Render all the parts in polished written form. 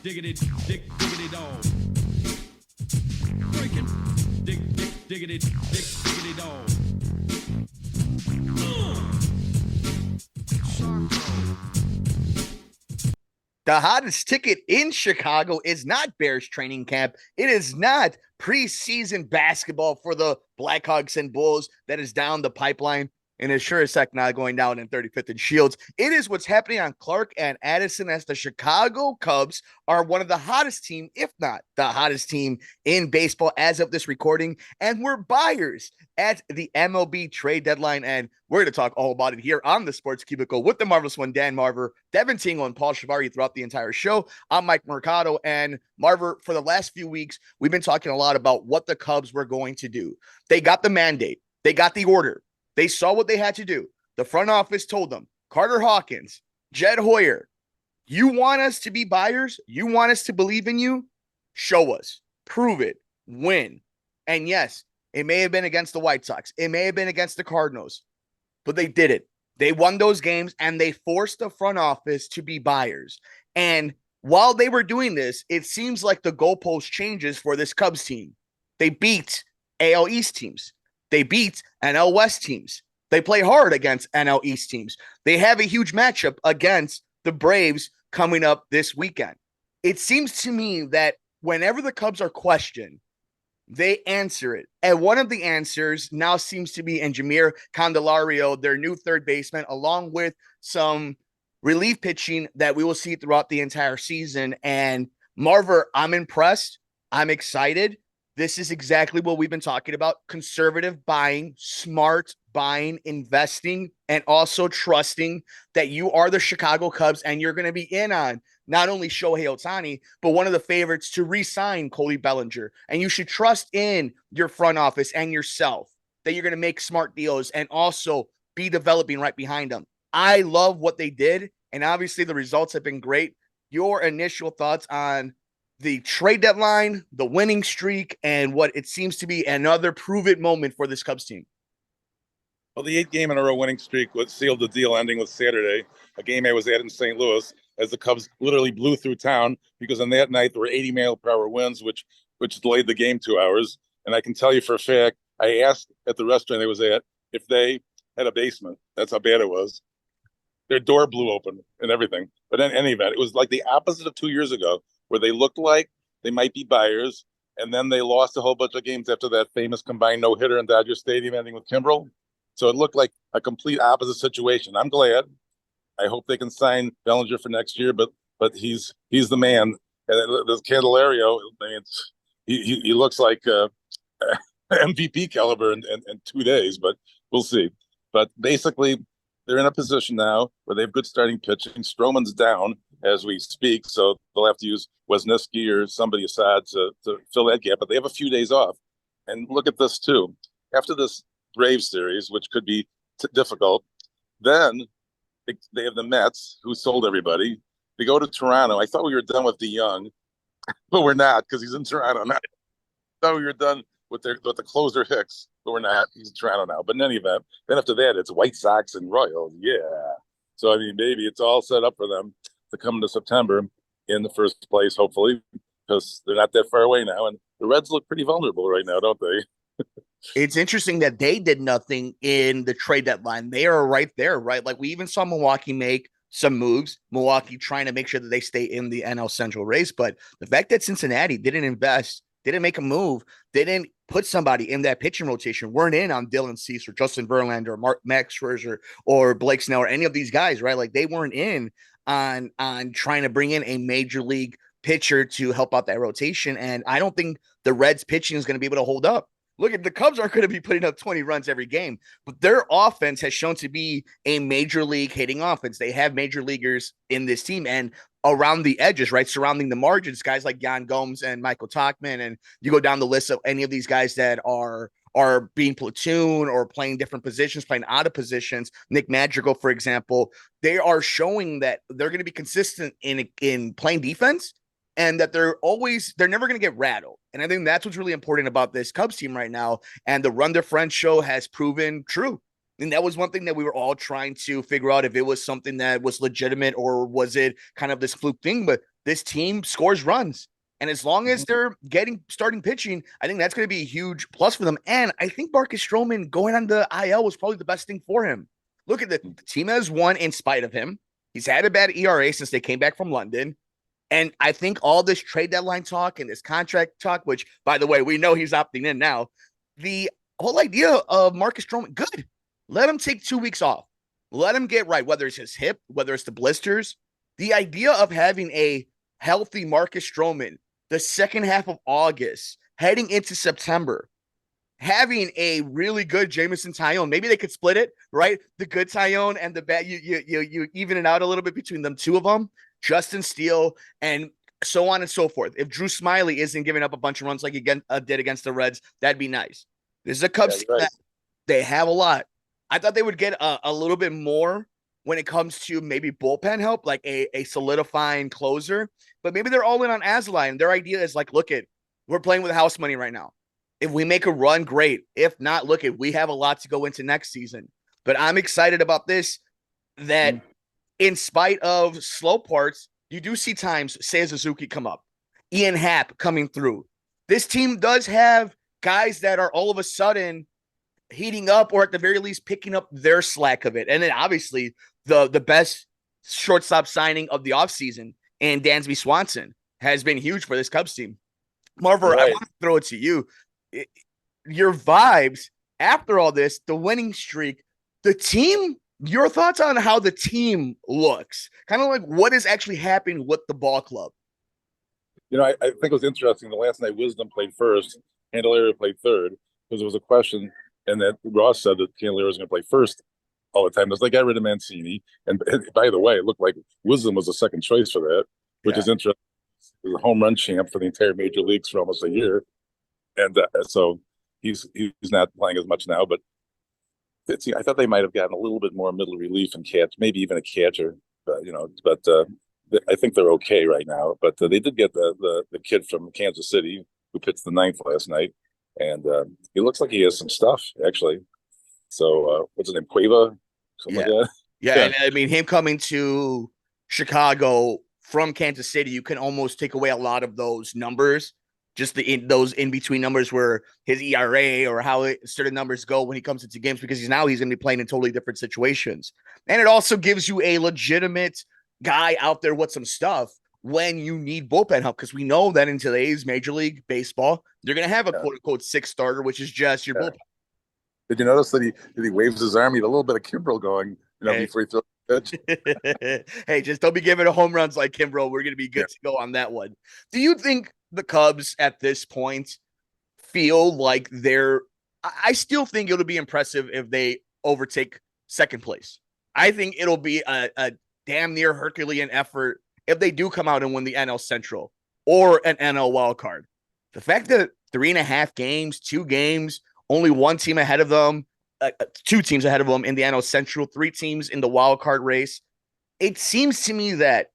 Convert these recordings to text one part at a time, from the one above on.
Diggity dog. Breaking. Diggity dog. The hottest ticket in Chicago is not Bears training camp. It is not preseason basketball for the Blackhawks and Bulls that is down the pipeline. And it's sure as heck not going down in 35th and Shields. It is what's happening on Clark and Addison as the Chicago Cubs are one of the hottest team, if not the hottest team in baseball as of this recording. And we're buyers at the MLB trade deadline. And we're going to talk all about it here on the Sports Cubicle with the marvelous one, Dan Marver, Devin Tingle, and Paul Chivari throughout the entire show. I'm Mike Mercado. And Marver, for the last few weeks, we've been talking a lot about what the Cubs were going to do. They got the mandate. They got the order. They saw what they had to do. The front office told them, Carter Hawkins, Jed Hoyer, you want us to be buyers? You want us to believe in you? Show us. Prove it. Win. And yes, it may have been against the White Sox. It may have been against the Cardinals. But they did it. They won those games, and they forced the front office to be buyers. And while they were doing this, it seems like the goalpost changes for this Cubs team. They beat AL East teams. They beat NL West teams. They play hard against NL East teams. They have a huge matchup against the Braves coming up this weekend. It seems to me that whenever the Cubs are questioned, they answer it. And one of the answers now seems to be in Jeimer Candelario, their new third baseman, along with some relief pitching that we will see throughout the entire season. And Marver, I'm impressed. I'm excited. This is exactly what we've been talking about. Conservative buying, smart buying, investing, and also trusting that you are the Chicago Cubs and you're going to be in on not only Shohei Ohtani, but one of the favorites to re-sign Cody Bellinger. And you should trust in your front office and yourself that you're going to make smart deals and also be developing right behind them. I love what they did, and obviously the results have been great. Your initial thoughts on the trade deadline, the winning streak, and what it seems to be another prove-it moment for this Cubs team? Well, the 8-game-in-a-row winning streak was sealed the deal, ending with Saturday, a game I was at in St. Louis, as the Cubs literally blew through town because on that night there were 80-mile-per-hour winds, which delayed the game 2 hours. And I can tell you for a fact, I asked at the restaurant I was at if they had a basement. That's how bad it was. Their door blew open and everything. But in any event, it was like the opposite of 2 years ago, where they looked like they might be buyers, and then they lost a whole bunch of games after that famous combined no-hitter in Dodger Stadium ending with Kimbrel. So it looked like a complete opposite situation. I'm glad. I hope they can sign Bellinger for next year, but he's the man. And this Candelario, I mean, he looks like MVP caliber in 2 days, but we'll see. But basically, they're in a position now where they have good starting pitching. Stroman's down as we speak, so they'll have to use Wisniewski or somebody aside to fill that gap. But they have a few days off. And look at this, too. After this Braves series, which could be difficult, then they have the Mets, who sold everybody. They go to Toronto. I thought we were done with DeYoung, but we're not because he's in Toronto now. I thought we were done with the closer Hicks, but we're not. He's in Toronto now. But in any event, then after that, it's White Sox and Royals. Yeah. So, I mean, maybe it's all set up for them to come to September in the first place, hopefully, because they're not that far away now. And the Reds look pretty vulnerable right now, don't they? It's interesting that they did nothing in the trade deadline. They are right there, right? Like we even saw Milwaukee make some moves, Milwaukee trying to make sure that they stay in the NL Central race. But the fact that Cincinnati didn't invest, didn't make a move, didn't put somebody in that pitching rotation, weren't in on Dylan Cease or Justin Verlander or Max Scherzer or Blake Snell or any of these guys, right? Like they weren't in on trying to bring in a major league pitcher to help out that rotation. And I don't think the Reds pitching is going to be able to hold up. Look at the Cubs aren't going to be putting up 20 runs every game, but their offense has shown to be a major league hitting offense. They have major leaguers in this team and around the edges, right? Surrounding the margins, guys like Yan Gomes and Michael Tauchman. And you go down the list of any of these guys that are being platoon or playing different positions, playing out of positions. Nick Madrigal, for example, they are showing that they're going to be consistent in playing defense and that they're never going to get rattled. And I think that's what's really important about this Cubs team right now. And the run differential has proven true. And that was one thing that we were all trying to figure out if it was something that was legitimate or was it kind of this fluke thing. But this team scores runs. And as long as they're getting starting pitching, I think that's going to be a huge plus for them. And I think Marcus Stroman going on the IL was probably the best thing for him. Look at the team has won in spite of him. He's had a bad ERA since they came back from London. And I think all this trade deadline talk and this contract talk, which, by the way, we know he's opting in now, the whole idea of Marcus Stroman, good. Let him take 2 weeks off. Let him get right, whether it's his hip, whether it's the blisters. The idea of having a healthy Marcus Stroman the second half of August, heading into September, having a really good Jameson Tyone, maybe they could split it, right? The good Tyone and the bad, you even it out a little bit between them, two of them, Justin Steele, and so on and so forth. If Drew Smyly isn't giving up a bunch of runs like he did against the Reds, that'd be nice. This is a Cubs team that they have a lot. I thought they would get a little bit more when it comes to maybe bullpen help, like a solidifying closer. But maybe they're all in on Azalai, and their idea is like, look, we're playing with house money right now. If we make a run, great. If not, look, we have a lot to go into next season. But I'm excited about this, that in spite of slow parts, you do see times Seiya Suzuki come up, Ian Happ coming through. This team does have guys that are all of a sudden heating up, or at the very least picking up their slack of it. And then obviously the best shortstop signing of the offseason, and Dansby Swanson, has been huge for this Cubs team. Marver, I want to throw it to you. Your vibes after all this, the winning streak, the team, your thoughts on how the team looks, kind of like what is actually happening with the ball club. I think it was interesting. The last night, Wisdom played first, Candelaria played third, because there was a question, and that Ross said that Candelaria was going to play first all the time. There's like, got rid of Mancini. And by the way, it looked like Wisdom was the second choice for that, which is interesting. He was a home run champ for the entire major leagues for almost a year. And so he's not playing as much now, but I thought they might have gotten a little bit more middle relief and catch, maybe even a catcher, but I think they're okay right now. But they did get the kid from Kansas City who pitched the ninth last night, and he looks like he has some stuff, actually. So what's his name, Cueva? Something like that. Yeah, and I mean, him coming to Chicago from Kansas City, you can almost take away a lot of those numbers, just those in-between numbers where his ERA or how certain numbers go when he comes into games, because he's going to be playing in totally different situations. And it also gives you a legitimate guy out there with some stuff when you need bullpen help, because we know that in today's Major League Baseball, you're going to have a quote-unquote sixth starter, which is just your bullpen. Did you notice that he waves his arm? He had a little bit of Kimbrel going, before he throws the pitch. Hey, just don't be giving home runs like Kimbrel. We're going to be good to go on that one. Do you think the Cubs at this point feel like I still think it'll be impressive if they overtake second place. I think it'll be a damn near Herculean effort if they do come out and win the NL Central or an NL wild card. The fact that 3.5 games, 2 games, only one team ahead of them, 2 teams ahead of them in the NL Central, 3 teams in the wild card race, it seems to me that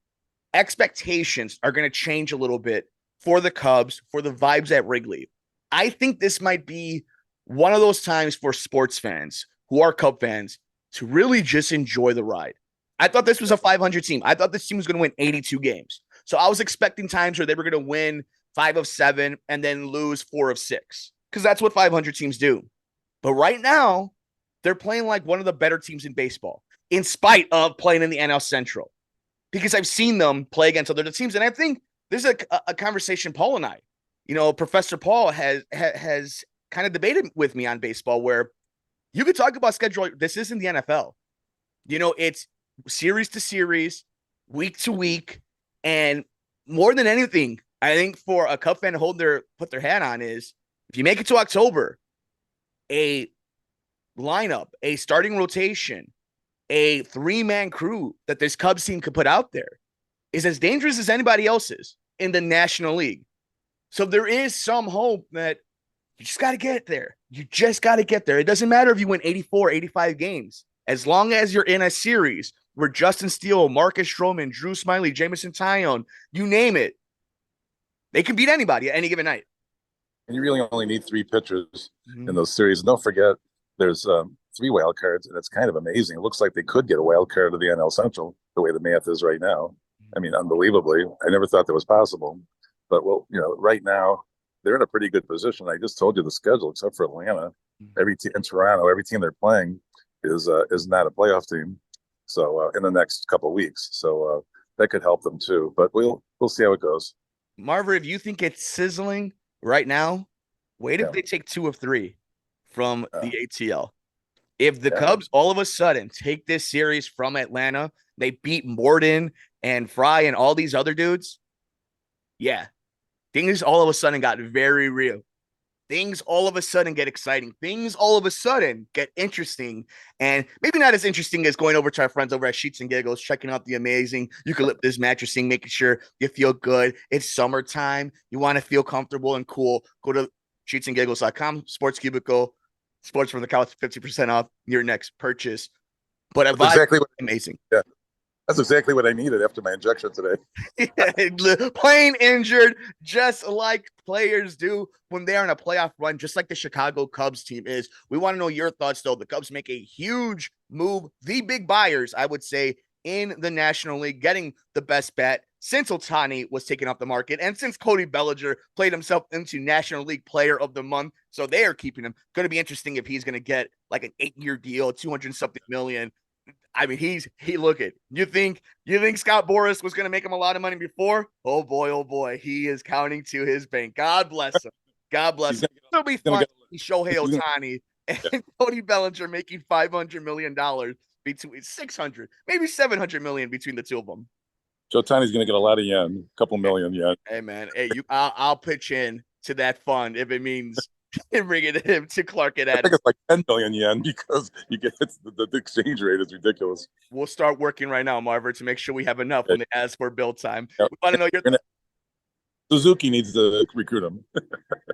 expectations are going to change a little bit for the Cubs, for the vibes at Wrigley. I think this might be one of those times for sports fans who are Cub fans to really just enjoy the ride. I thought this was a 500 team. I thought this team was going to win 82 games. So I was expecting times where they were going to win 5 of 7 and then lose 4 of 6, because that's what 500 teams do. But right now, they're playing like one of the better teams in baseball, in spite of playing in the NL Central, because I've seen them play against other teams. And I think there's a conversation Paul and I, Professor Paul has kind of debated with me on baseball, where you could talk about schedule. This isn't the NFL. It's series to series, week to week. And more than anything, I think for a Cub fan to put their hat on is, if you make it to October, a lineup, a starting rotation, a 3-man crew that this Cubs team could put out there is as dangerous as anybody else's in the National League. So there is some hope that you just got to get there. You just got to get there. It doesn't matter if you win 84, 85 games. As long as you're in a series where Justin Steele, Marcus Stroman, Drew Smyly, Jameson Tyone, you name it, They can beat anybody at any given night. And you really only need 3 pitchers Mhm. in those series. And don't forget, there's 3 wild cards, and it's kind of amazing. It looks like they could get a wild card to the NL Central the way the math is right now. I mean, unbelievably, I never thought that was possible. But right now they're in a pretty good position. I just told you the schedule, except for Atlanta, every team in Toronto, every team they're playing is not a playoff team. So in the next couple of weeks, so that could help them too. But we'll see how it goes. Marver, if you think it's sizzling right now, wait if they take 2 of 3 from the ATL. If the Cubs all of a sudden take this series from Atlanta, they beat Morton and Fry and all these other dudes. Yeah, things all of a sudden got very real. Things all of a sudden get exciting. Things all of a sudden get interesting. And maybe not as interesting as going over to our friends over at Sheets and Giggles, checking out the amazing eucalyptus mattressing, making sure you feel good. It's summertime. You want to feel comfortable and cool. Go to sheetsandgiggles.com, Sports Cubicle, Sports for the Couch, 50% off your next purchase. But That's exactly what amazing. Yeah. That's exactly what I needed after my injection today. Plain injured, just like players do when they're on a playoff run, just like the Chicago Cubs team is. We want to know your thoughts, though. The Cubs make a huge move. The big buyers, I would say, in the National League, getting the best bet since Ohtani was taken off the market and since Cody Bellinger played himself into National League Player of the Month. So they are keeping him. Going to be interesting if he's going to get like an 8-year deal, 200-something million. I mean, look at you think Scott Boras was going to make him a lot of money before? Oh boy, he is counting to his bank. God bless him. God bless him. It'll be fun to see Shohei Ohtani and Cody Bellinger making $500 million between 600, maybe 700 million between the two of them. Joe Ohtani's going to get a lot of yen, a couple million yen. Hey man, I'll pitch in to that fund if it means bringing him to Clark and I think it's like 10 million yen because the exchange rate is ridiculous. We'll start working right now, Marver, to make sure we have enough when they ask for bill time. We want to know your Suzuki needs to recruit him.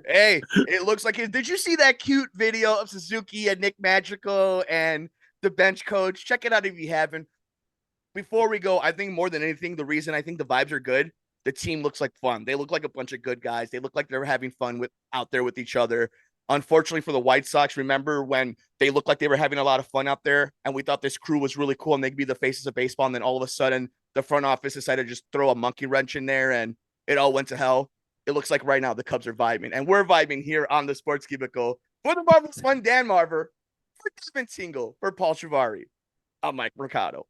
Hey, it looks like did you see that cute video of Suzuki and Nick Magical and the bench coach? Check it out if you haven't. Before we go, I think more than anything, the reason I think the vibes are good, the team looks like fun. They look like a bunch of good guys. They look like they're having fun out there with each other. Unfortunately for the White Sox, remember when they looked like they were having a lot of fun out there and we thought this crew was really cool and they could be the faces of baseball. And then all of a sudden the front office decided to just throw a monkey wrench in there and it all went to hell. It looks like right now the Cubs are vibing and we're vibing here on the Sports Cubicle. For the Marvelous one, Dan Marver, for Devin Tingle, for Paul Chivari, I'm Mike Mercado.